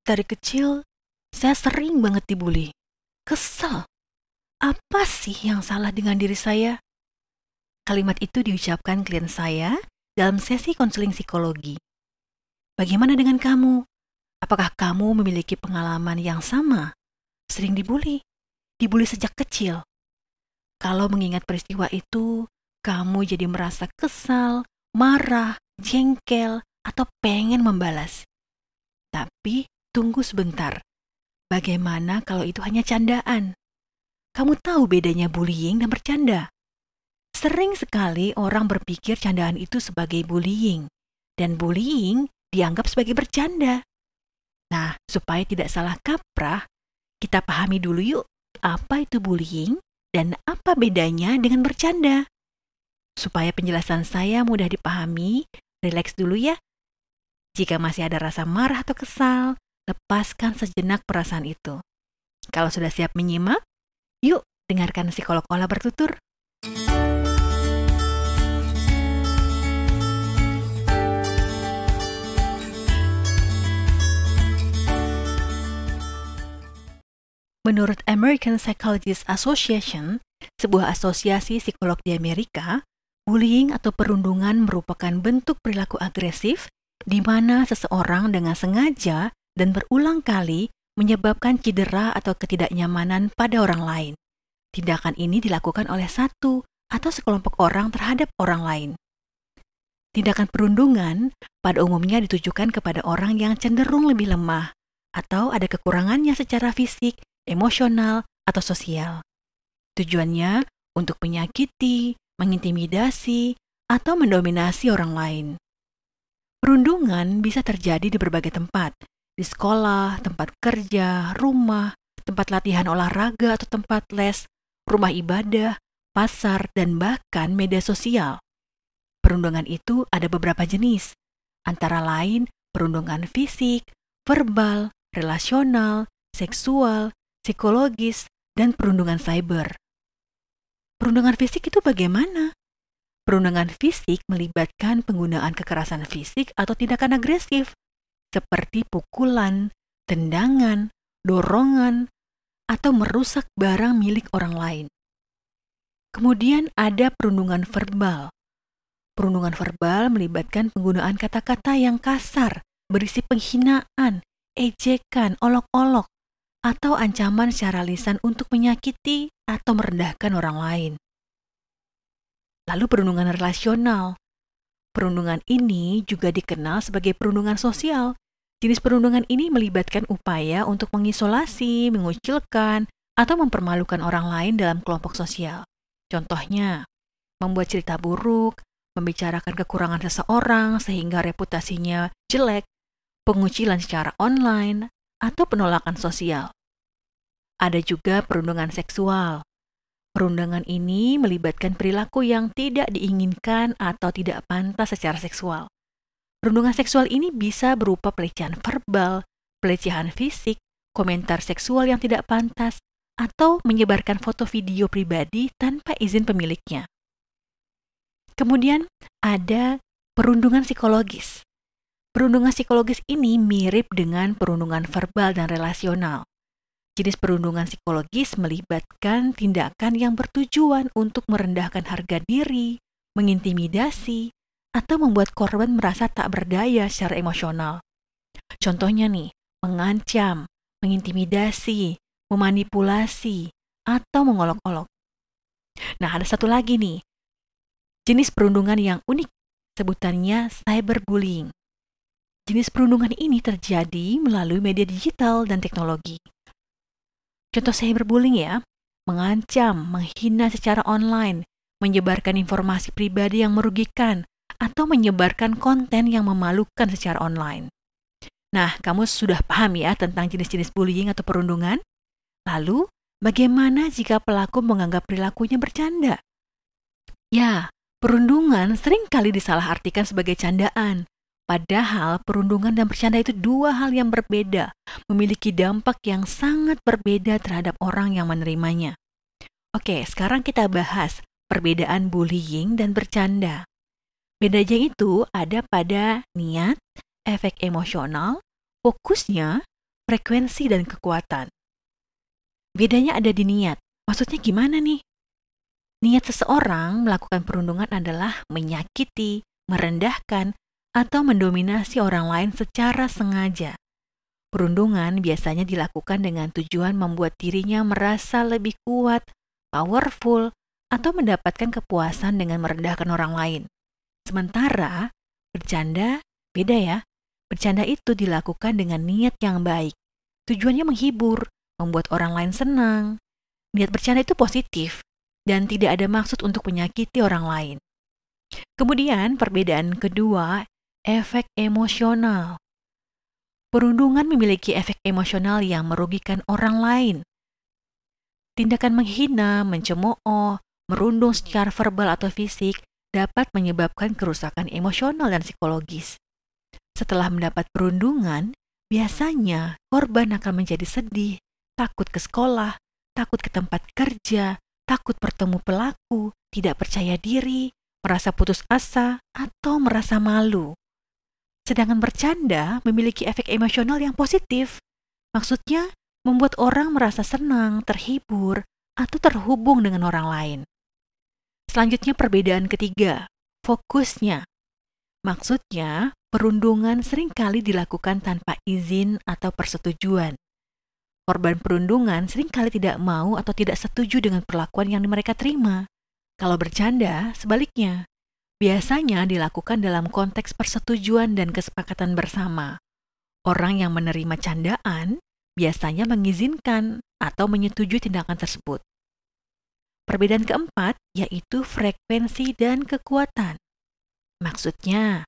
Dari kecil, saya sering banget dibully. Kesel. Apa sih yang salah dengan diri saya? Kalimat itu diucapkan klien saya dalam sesi konseling psikologi. Bagaimana dengan kamu? Apakah kamu memiliki pengalaman yang sama? Sering dibully? Dibully sejak kecil? Kalau mengingat peristiwa itu, kamu jadi merasa kesal, marah, jengkel, atau pengen membalas. Tapi tunggu sebentar. Bagaimana kalau itu hanya candaan? Kamu tahu bedanya bullying dan bercanda? Sering sekali orang berpikir candaan itu sebagai bullying, dan bullying dianggap sebagai bercanda. Nah, supaya tidak salah kaprah, kita pahami dulu yuk, apa itu bullying dan apa bedanya dengan bercanda. Supaya penjelasan saya mudah dipahami, rileks dulu ya. Jika masih ada rasa marah atau kesal, lepaskan sejenak perasaan itu. Kalau sudah siap menyimak, yuk dengarkan psikolog Ola bertutur. Menurut American Psychologist Association, sebuah asosiasi psikolog di Amerika, bullying atau perundungan merupakan bentuk perilaku agresif di mana seseorang dengan sengaja dan berulang kali menyebabkan cedera atau ketidaknyamanan pada orang lain. Tindakan ini dilakukan oleh satu atau sekelompok orang terhadap orang lain. Tindakan perundungan pada umumnya ditujukan kepada orang yang cenderung lebih lemah atau ada kekurangannya secara fisik, emosional, atau sosial. Tujuannya untuk menyakiti, mengintimidasi, atau mendominasi orang lain. Perundungan bisa terjadi di berbagai tempat, di sekolah, tempat kerja, rumah, tempat latihan olahraga atau tempat les, rumah ibadah, pasar, dan bahkan media sosial. Perundungan itu ada beberapa jenis, antara lain perundungan fisik, verbal, relasional, seksual, psikologis, dan perundungan cyber. Perundungan fisik itu bagaimana? Perundungan fisik melibatkan penggunaan kekerasan fisik atau tindakan agresif, seperti pukulan, tendangan, dorongan, atau merusak barang milik orang lain. Kemudian ada perundungan verbal. Perundungan verbal melibatkan penggunaan kata-kata yang kasar, berisi penghinaan, ejekan, olok-olok, atau ancaman secara lisan untuk menyakiti atau merendahkan orang lain. Lalu perundungan relasional. Perundungan ini juga dikenal sebagai perundungan sosial. Jenis perundungan ini melibatkan upaya untuk mengisolasi, mengucilkan, atau mempermalukan orang lain dalam kelompok sosial. Contohnya, membuat cerita buruk, membicarakan kekurangan seseorang sehingga reputasinya jelek, pengucilan secara online, atau penolakan sosial. Ada juga perundungan seksual. Perundungan ini melibatkan perilaku yang tidak diinginkan atau tidak pantas secara seksual. Perundungan seksual ini bisa berupa pelecehan verbal, pelecehan fisik, komentar seksual yang tidak pantas, atau menyebarkan foto video pribadi tanpa izin pemiliknya. Kemudian ada perundungan psikologis. Perundungan psikologis ini mirip dengan perundungan verbal dan relasional. Jenis perundungan psikologis melibatkan tindakan yang bertujuan untuk merendahkan harga diri, mengintimidasi, atau membuat korban merasa tak berdaya secara emosional. Contohnya nih, mengancam, mengintimidasi, memanipulasi, atau mengolok-olok. Nah, ada satu lagi nih, jenis perundungan yang unik, sebutannya cyberbullying. Jenis perundungan ini terjadi melalui media digital dan teknologi. Contoh cyberbullying ya, mengancam, menghina secara online, menyebarkan informasi pribadi yang merugikan, atau menyebarkan konten yang memalukan secara online. Nah, kamu sudah paham ya tentang jenis-jenis bullying atau perundungan? Lalu, bagaimana jika pelaku menganggap perilakunya bercanda? Ya, perundungan seringkali disalahartikan sebagai candaan. Padahal perundungan dan bercanda itu dua hal yang berbeda, memiliki dampak yang sangat berbeda terhadap orang yang menerimanya. Oke, sekarang kita bahas perbedaan bullying dan bercanda. Bedanya itu ada pada niat, efek emosional, fokusnya, frekuensi, dan kekuatan. Bedanya ada di niat. Maksudnya gimana nih? Niat seseorang melakukan perundungan adalah menyakiti, merendahkan, atau mendominasi orang lain secara sengaja. Perundungan biasanya dilakukan dengan tujuan membuat dirinya merasa lebih kuat, powerful, atau mendapatkan kepuasan dengan merendahkan orang lain. Sementara, bercanda beda ya. Bercanda itu dilakukan dengan niat yang baik. Tujuannya menghibur, membuat orang lain senang. Niat bercanda itu positif dan tidak ada maksud untuk menyakiti orang lain. Kemudian perbedaan kedua, efek emosional. Perundungan memiliki efek emosional yang merugikan orang lain. Tindakan menghina, mencemooh, merundung secara verbal atau fisik dapat menyebabkan kerusakan emosional dan psikologis. Setelah mendapat perundungan, biasanya korban akan menjadi sedih, takut ke sekolah, takut ke tempat kerja, takut bertemu pelaku, tidak percaya diri, merasa putus asa, atau merasa malu. Sedangkan bercanda memiliki efek emosional yang positif. Maksudnya, membuat orang merasa senang, terhibur, atau terhubung dengan orang lain. Selanjutnya perbedaan ketiga, fokusnya. Maksudnya, perundungan seringkali dilakukan tanpa izin atau persetujuan. Korban perundungan seringkali tidak mau atau tidak setuju dengan perlakuan yang mereka terima. Kalau bercanda, sebaliknya. Biasanya dilakukan dalam konteks persetujuan dan kesepakatan bersama. Orang yang menerima candaan biasanya mengizinkan atau menyetujui tindakan tersebut. Perbedaan keempat yaitu frekuensi dan kekuatan. Maksudnya,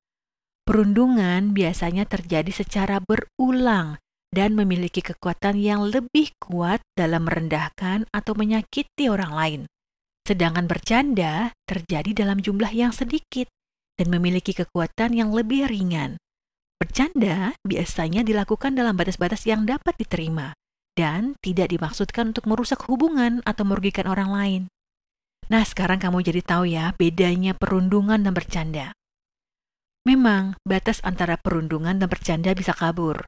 perundungan biasanya terjadi secara berulang dan memiliki kekuatan yang lebih kuat dalam merendahkan atau menyakiti orang lain. Sedangkan bercanda terjadi dalam jumlah yang sedikit dan memiliki kekuatan yang lebih ringan. Bercanda biasanya dilakukan dalam batas-batas yang dapat diterima dan tidak dimaksudkan untuk merusak hubungan atau merugikan orang lain. Nah, sekarang kamu jadi tahu ya bedanya perundungan dan bercanda. Memang, batas antara perundungan dan bercanda bisa kabur.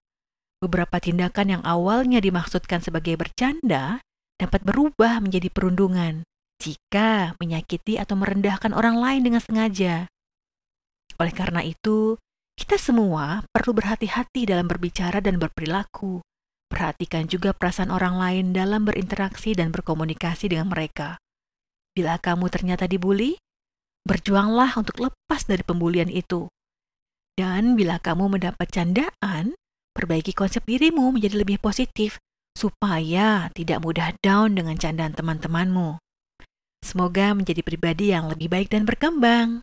Beberapa tindakan yang awalnya dimaksudkan sebagai bercanda dapat berubah menjadi perundungan jika menyakiti atau merendahkan orang lain dengan sengaja. Oleh karena itu, kita semua perlu berhati-hati dalam berbicara dan berperilaku. Perhatikan juga perasaan orang lain dalam berinteraksi dan berkomunikasi dengan mereka. Bila kamu ternyata dibuli, berjuanglah untuk lepas dari pembulian itu. Dan bila kamu mendapat candaan, perbaiki konsep dirimu menjadi lebih positif supaya tidak mudah down dengan candaan teman-temanmu. Semoga menjadi pribadi yang lebih baik dan berkembang.